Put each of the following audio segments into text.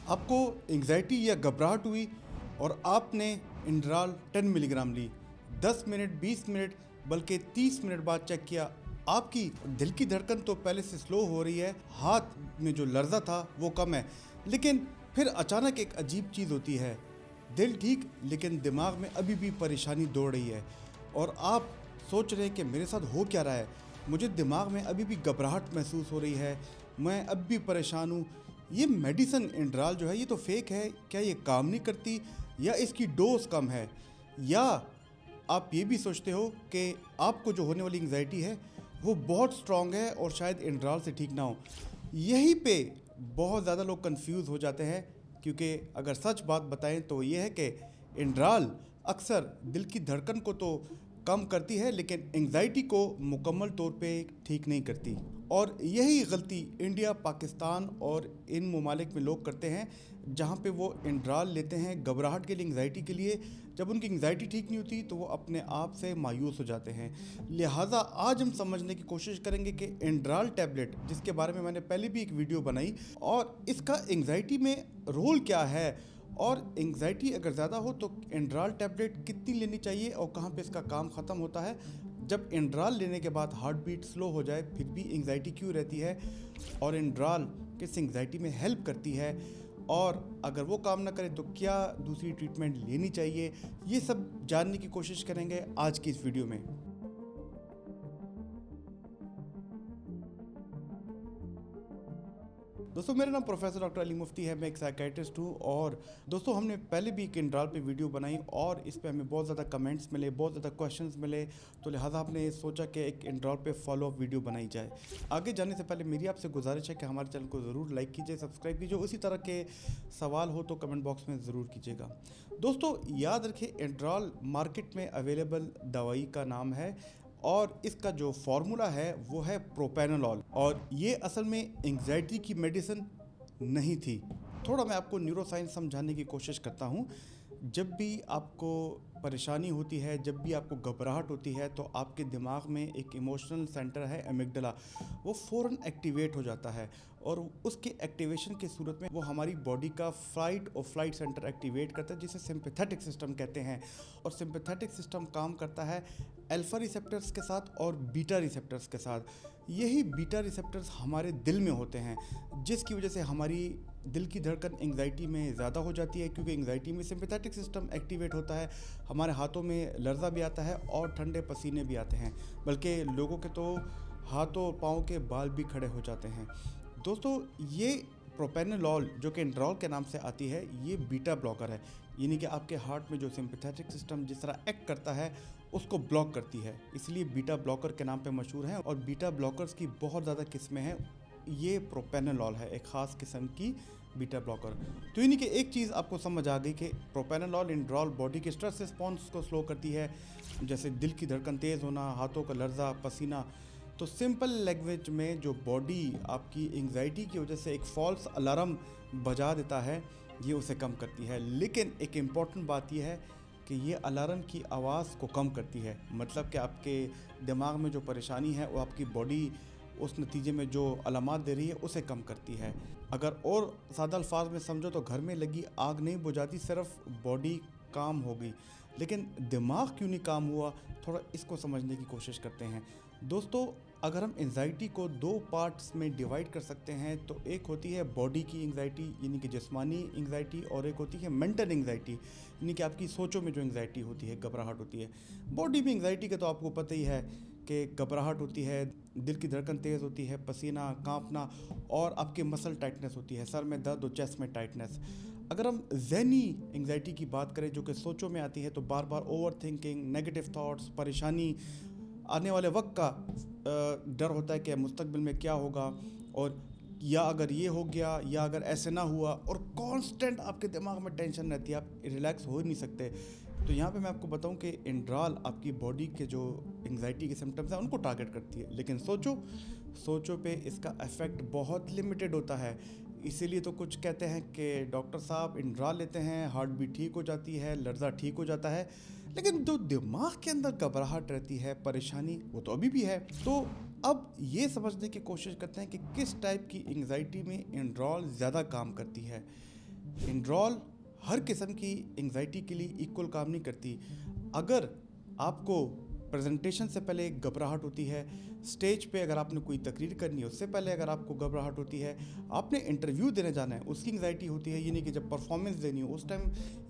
आपको एंग्जाइटी या घबराहट हुई और आपने इंड्राल 10 मिलीग्राम ली। 10 मिनट, 20 मिनट, बल्कि 30 मिनट बाद चेक किया, आपकी दिल की धड़कन तो पहले से स्लो हो रही है, हाथ में जो लर्जा था वो कम है, लेकिन फिर अचानक एक अजीब चीज़ होती है। दिल ठीक, लेकिन दिमाग में अभी भी परेशानी दौड़ रही है और आप सोच रहे हैं कि मेरे साथ हो क्या रहा है। मुझे दिमाग में अभी भी घबराहट महसूस हो रही है, मैं अब भी परेशान हूँ। ये मेडिसिन इंड्राल जो है ये तो फेक है, क्या ये काम नहीं करती या इसकी डोज कम है? या आप ये भी सोचते हो कि आपको जो होने वाली एंग्जाइटी है वो बहुत स्ट्रांग है और शायद इंड्राल से ठीक ना हो। यहीं पे बहुत ज़्यादा लोग कंफ्यूज हो जाते हैं, क्योंकि अगर सच बात बताएं तो ये है कि इंड्राल अक्सर दिल की धड़कन को तो कम करती है, लेकिन एंग्जाइटी को मुकम्मल तौर पे ठीक नहीं करती। और यही गलती इंडिया, पाकिस्तान और इन ममालिक में लोग करते हैं, जहाँ पे वो इंड्राल लेते हैं घबराहट के लिए, एंग्जाइटी के लिए। जब उनकी एंग्जाइटी ठीक नहीं होती तो वो अपने आप से मायूस हो जाते हैं। लिहाजा आज हम समझने की कोशिश करेंगे कि इंड्राल टैबलेट, जिसके बारे में मैंने पहले भी एक वीडियो बनाई, और इसका एंग्जाइटी में रोल क्या है, और एंग्जाइटी अगर ज़्यादा हो तो इंड्राल टैबलेट कितनी लेनी चाहिए और कहाँ पे इसका काम ख़त्म होता है। जब इंड्राल लेने के बाद हार्ट बीट स्लो हो जाए फिर भी एंग्जाइटी क्यों रहती है, और इंड्राल किस एंग्जाइटी में हेल्प करती है, और अगर वो काम ना करे तो क्या दूसरी ट्रीटमेंट लेनी चाहिए, ये सब जानने की कोशिश करेंगे आज की इस वीडियो में। दोस्तों, मेरा नाम प्रोफेसर डॉक्टर अली मुफ्ती है, मैं एक साइकेट्रिस्ट हूँ। और दोस्तों, हमने पहले भी एक इंड्राल पे वीडियो बनाई और इस पे हमें बहुत ज़्यादा कमेंट्स मिले, बहुत ज़्यादा क्वेश्चंस मिले, तो लिहाजा आपने सोचा कि एक इंड्राल पे फॉलो अप वीडियो बनाई जाए। आगे जाने से पहले मेरी आपसे गुजारिश है कि हमारे चैनल को ज़रूर लाइक कीजिए, सब्सक्राइब कीजिए। उसी तरह के सवाल हो तो कमेंट बॉक्स में ज़रूर कीजिएगा। दोस्तों, याद रखिए, इंड्राल मार्केट में अवेलेबल दवाई का नाम है और इसका जो फार्मूला है वो है प्रोपेनोलॉल, और ये असल में एंग्जाइटी की मेडिसिन नहीं थी। थोड़ा मैं आपको न्यूरोसाइंस समझाने की कोशिश करता हूँ। जब भी आपको परेशानी होती है, जब भी आपको घबराहट होती है, तो आपके दिमाग में एक इमोशनल सेंटर है एमिगडाला, वो फ़ौरन एक्टिवेट हो जाता है, और उसके एक्टिवेशन की सूरत में वो हमारी बॉडी का फाइट और फ्लाइट सेंटर एक्टिवेट करता है, जिसे सिंपैथेटिक सिस्टम कहते हैं। और सिंपैथेटिक सिस्टम काम करता है अल्फा रिसेप्टर्स के साथ और बीटा रिसेप्टर्स के साथ। यही बीटा रिसेप्टर्स हमारे दिल में होते हैं, जिसकी वजह से हमारी दिल की धड़कन एंग्जाइटी में ज़्यादा हो जाती है, क्योंकि एंग्जाइटी में सिंपैथेटिक सिस्टम एक्टिवेट होता है, हमारे हाथों में लर्जा भी आता है और ठंडे पसीने भी आते हैं, बल्कि लोगों के तो हाथों पाँव के बाल भी खड़े हो जाते हैं। दोस्तों, ये प्रोपेनोलॉल जो कि इंड्राल के नाम से आती है, ये बीटा ब्लॉकर है, यानी कि आपके हार्ट में जो सिंपैथेटिक सिस्टम जिस तरह एक्ट करता है उसको ब्लॉक करती है, इसलिए बीटा ब्लॉकर के नाम पे मशहूर है। और बीटा ब्लॉकर्स की बहुत ज़्यादा किस्में हैं, ये प्रोपेनोलॉल है एक ख़ास किस्म की बीटा ब्लॉकर। तो यानी कि एक चीज़ आपको समझ आ गई कि प्रोपेनोलॉल, इंड्राल बॉडी के स्ट्रेस रिस्पॉन्स को स्लो करती है, जैसे दिल की धड़कन तेज़ होना, हाथों का लर्जा, पसीना। तो सिंपल लैंग्वेज में जो बॉडी आपकी एंग्जाइटी की वजह से एक फॉल्स अलार्म बजा देता है, ये उसे कम करती है। लेकिन एक इम्पॉर्टेंट बात यह है कि ये अलार्म की आवाज़ को कम करती है, मतलब कि आपके दिमाग में जो परेशानी है वो आपकी बॉडी उस नतीजे में जो अलामत दे रही है उसे कम करती है। अगर और सादा अल्फाज में समझो तो घर में लगी आग नहीं बुझाती, सिर्फ बॉडी काम हो गई, लेकिन दिमाग क्यों नहीं काम हुआ, थोड़ा इसको समझने की कोशिश करते हैं। दोस्तों, अगर हम एंग्जाइटी को दो पार्ट्स में डिवाइड कर सकते हैं, तो एक होती है बॉडी की एंग्जाइटी यानी कि जिस्मानी एंग्जाइटी, और एक होती है मेंटल एंग्जाइटी यानी कि आपकी सोचों में जो एंग्जाइटी होती है, घबराहट होती है। बॉडी में एंग्जाइटी का तो आपको पता ही है कि घबराहट होती है, दिल की धड़कन तेज़ होती है, पसीना, कांपना, और आपके मसल टाइटनेस होती है, सर में दर्द और चेस्ट में टाइटनेस। अगर हम ज़हनी एंग्जाइटी की बात करें जो कि सोचों में आती है, तो बार बार ओवर थिंकिंग, नेगेटिव थॉट्स, परेशानी, आने वाले वक्त का डर होता है कि मुस्तकबिल में क्या होगा, और या अगर ये हो गया, या अगर ऐसे ना हुआ, और कांस्टेंट आपके दिमाग में टेंशन रहती है, आप रिलैक्स हो ही नहीं सकते। तो यहाँ पे मैं आपको बताऊँ कि इंड्राल आपकी बॉडी के जो एंग्जाइटी के सिम्टम्स हैं उनको टारगेट करती है, लेकिन सोचो पे इसका इफ़ेक्ट बहुत लिमिटेड होता है। इसीलिए तो कुछ कहते हैं कि डॉक्टर साहब इंड्राल लेते हैं, हार्ट बीट ठीक हो जाती है, लर्जा ठीक हो जाता है, लेकिन जो दिमाग के अंदर घबराहट रहती है, परेशानी, वो तो अभी भी है। तो अब ये समझने की कोशिश करते हैं कि किस टाइप की एंग्जाइटी में इंड्राल ज़्यादा काम करती है। इंड्रॉल हर किस्म की एंग्जाइटी के लिए इक्वल काम नहीं करती। अगर आपको प्रेजेंटेशन से पहले घबराहट होती है, स्टेज पे अगर आपने कोई तकरीर करनी है उससे पहले अगर आपको घबराहट होती है, आपने इंटरव्यू देने जाना है उसकी एंग्जाइटी होती है, ये नहीं कि जब परफॉर्मेंस देनी हो उस टाइम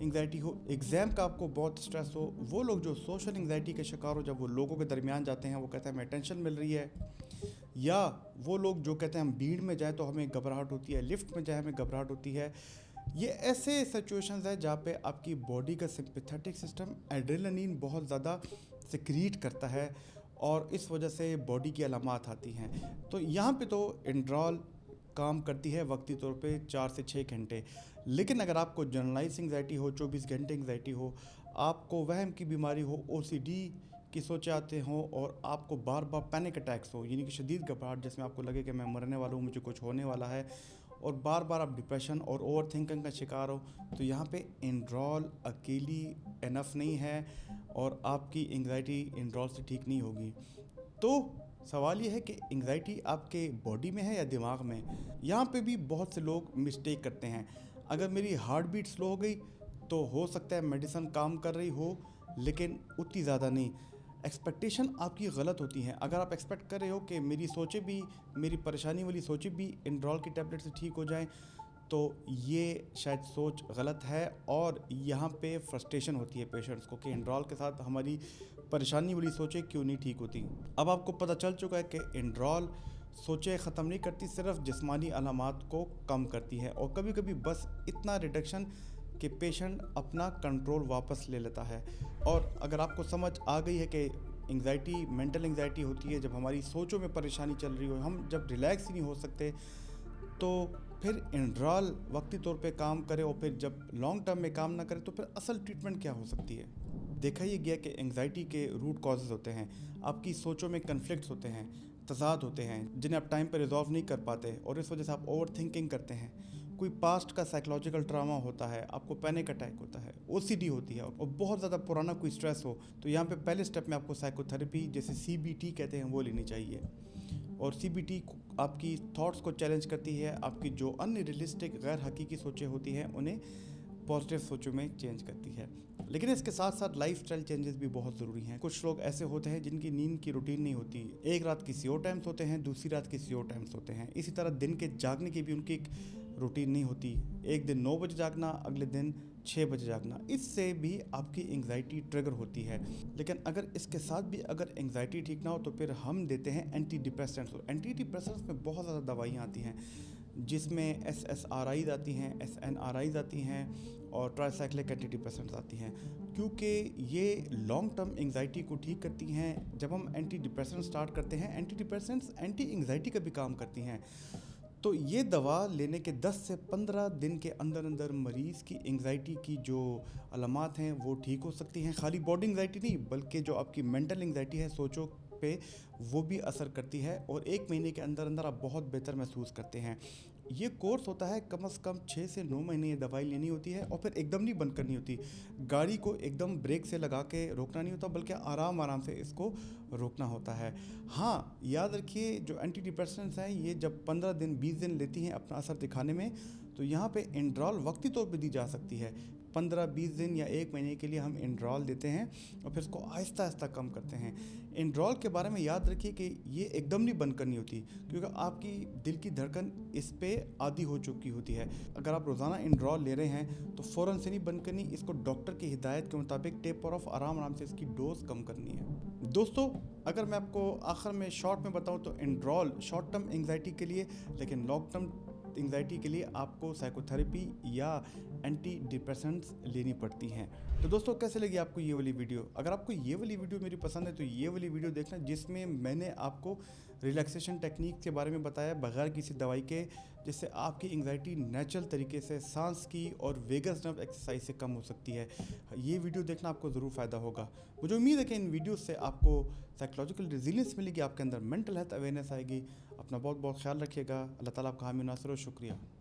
एंग्जाइटी हो, एग्ज़ाम का आपको बहुत स्ट्रेस हो, वो लोग जो सोशल एंग्जाइटी के शिकार हो जब वो लोगों के दरमियान जाते हैं वो कहते हैं हमें टेंशन मिल रही है, या वो लोग जो कहते हैं हम भीड़ में जाए तो हमें घबराहट होती है, लिफ्ट में जाए हमें घबराहट होती है। ये ऐसे सिचुएशंस है जहाँ पे आपकी बॉडी का सिंपैथेटिक सिस्टम एड्रेनलिन बहुत ज़्यादा सिक्रीट करता है और इस वजह से बॉडी की अलामात आती हैं। तो यहाँ पे तो इंड्रॉल काम करती है वक्ती तौर पे 4 से 6 घंटे। लेकिन अगर आपको जनरलाइज एंग्जाइटी हो, 24 घंटे एंग्जाइटी हो, आपको वहम की बीमारी हो, ओसीडी की सोचे आते हों और आपको बार बार पैनिक अटैक्स हो, यानी कि शदीद घबराहट जिसमें आपको लगे कि मैं मरने वाला हूँ, मुझे कुछ होने वाला है, और बार बार आप डिप्रेशन और ओवर थिंकिंग का शिकार हो, तो यहाँ पे इंड्रॉल अकेली इनफ नहीं है और आपकी एंग्जाइटी इंड्रॉल से ठीक नहीं होगी। तो सवाल ये है कि एंग्जाइटी आपके बॉडी में है या दिमाग में। यहाँ पे भी बहुत से लोग मिस्टेक करते हैं। अगर मेरी हार्ट बीट स्लो हो गई तो हो सकता है मेडिसिन काम कर रही हो, लेकिन उतनी ज़्यादा नहीं। एक्सपेक्टेशन आपकी गलत होती हैं। अगर आप एक्सपेक्ट कर रहे हो कि मेरी सोचें भी, मेरी परेशानी वाली सोचें भी इंड्रॉल की टैबलेट से ठीक हो जाएं, तो ये शायद सोच गलत है और यहाँ पे फ्रस्ट्रेशन होती है पेशेंट्स को कि इंड्रॉल के साथ हमारी परेशानी वाली सोचें क्यों नहीं ठीक होती। अब आपको पता चल चुका है कि इंड्रॉल सोचें ख़त्म नहीं करती, सिर्फ जिस्मानी अलामात को कम करती है और कभी कभी बस इतना रिडक्शन कि पेशेंट अपना कंट्रोल वापस ले लेता है। और अगर आपको समझ आ गई है कि एंग्जाइटी मेंटल एंग्जाइटी होती है जब हमारी सोचों में परेशानी चल रही हो, हम जब रिलैक्स ही नहीं हो सकते, तो फिर इंड्रॉल वक्ती तौर पे काम करे और फिर जब लॉन्ग टर्म में काम ना करे तो फिर असल ट्रीटमेंट क्या हो सकती है। देखा ये गया कि एंग्जाइटी के रूट कॉजेज़ होते हैं, आपकी सोचों में कन्फ्लिक्ट्स होते हैं, तज़ाद होते हैं जिन्हें आप टाइम पर रिजॉल्व नहीं कर पाते और इस वजह से आप ओवर थिंकिंग करते हैं। कोई पास्ट का साइकोलॉजिकल ट्रामा होता है, आपको पैनिक अटैक होता है, ओसीडी होती है और बहुत ज़्यादा पुराना कोई स्ट्रेस हो, तो यहाँ पे पहले स्टेप में आपको साइकोथेरेपी जैसे सीबीटी कहते हैं वो लेनी चाहिए। और सीबीटी आपकी थॉट्स को चैलेंज करती है, आपकी जो अनरियलिस्टिक गैर हकीकी सोचें होती हैं उन्हें पॉजिटिव सोचों में चेंज करती है। लेकिन इसके साथ साथ लाइफस्टाइल चेंजेस भी बहुत ज़रूरी हैं। कुछ लोग ऐसे होते हैं जिनकी नींद की रूटीन नहीं होती, एक रात किसी और टाइम सोते हैं, दूसरी रात किसी और टाइम सोते हैं। इसी तरह दिन के जागने की भी उनकी एक रूटीन नहीं होती, एक दिन 9 बजे जागना, अगले दिन 6 बजे जागना। इससे भी आपकी एंग्जाइटी ट्रिगर होती है। लेकिन अगर इसके साथ भी अगर एंग्जाइटी ठीक ना हो तो फिर हम देते हैं एंटी डिप्रेसेंट्स। एंटी डिप्रेसेंट्स में बहुत ज़्यादा दवाइयाँ आती हैं जिसमें SSRIs आती हैं, SNRIs आती हैं और ट्राइसाइक्लिक एंटी डिप्रेसेंट्स आती हैं, क्योंकि ये लॉन्ग टर्म एंग्जाइटी को ठीक करती हैं। जब हम एंटी डिप्रेसेंट स्टार्ट करते हैं, एंटी डिप्रेसेंट्स एंटी एंग्जाइटी का भी काम करती हैं। तो ये दवा लेने के 10 से 15 दिन के अंदर अंदर मरीज़ की एंग्जाइटी की जो अलामात हैं वो ठीक हो सकती हैं। खाली बॉडी एंग्जाइटी नहीं बल्कि जो आपकी मेंटल एंग्जाइटी है, सोचों पे वो भी असर करती है और 1 महीने के अंदर अंदर आप बहुत बेहतर महसूस करते हैं। ये कोर्स होता है कम से कम 6 से 9 महीने ये दवाई लेनी होती है और फिर एकदम नहीं बंद करनी होती। गाड़ी को एकदम ब्रेक से लगा के रोकना नहीं होता बल्कि आराम आराम से इसको रोकना होता है। हाँ, याद रखिए जो एंटी डिप्रेसेंट्स हैं ये जब 15 दिन 20 दिन लेती हैं अपना असर दिखाने में, तो यहाँ पे इंड्रॉल वक्ती तौर पे दी जा सकती है। 15-20 दिन या 1 महीने के लिए हम इंड्रॉल देते हैं और फिर इसको आहिस्ता आहिस्ता कम करते हैं। इंड्रॉल के बारे में याद रखिए कि ये एकदम नहीं बंद करनी होती, क्योंकि आपकी दिल की धड़कन इस पे आदी हो चुकी होती है। अगर आप रोज़ाना इंड्रॉल ले रहे हैं तो फ़ौरन से नहीं बंद करनी, इसको डॉक्टर की हिदायत के मुताबिक टेपर ऑफ आराम आराम से इसकी डोज कम करनी है। दोस्तों, अगर मैं आपको आखिर में शॉर्ट में बताऊं तो इंड्रॉल शॉर्ट टर्म एंग्जाइटी के लिए, लेकिन लॉन्ग टर्म एंग्जाइटी के लिए आपको साइकोथेरेपी या एंटी डिप्रेसेंट्स लेनी पड़ती हैं। तो दोस्तों, कैसे लगी आपको ये वाली वीडियो? अगर आपको ये वाली वीडियो मेरी पसंद है तो ये वाली वीडियो देखना जिसमें मैंने आपको रिलैक्सेशन टेक्निक के बारे में बताया बगैर किसी दवाई के, जिससे आपकी एंग्जाइटी नेचुरल तरीके से सांस की और वेगस नर्व एक्सरसाइज से कम हो सकती है। ये वीडियो देखना आपको ज़रूर फ़ायदा होगा। मुझे उम्मीद है कि इन वीडियो से आपको साइकोलॉजिकल रेजिलियंस मिलेगी, आपके अंदर मेंटल हेल्थ अवेयरनेस आएगी। अपना बहुत बहुत ख्याल रखिएगा। अल्लाह ताला आपका हामी नासर हो। शुक्रिया।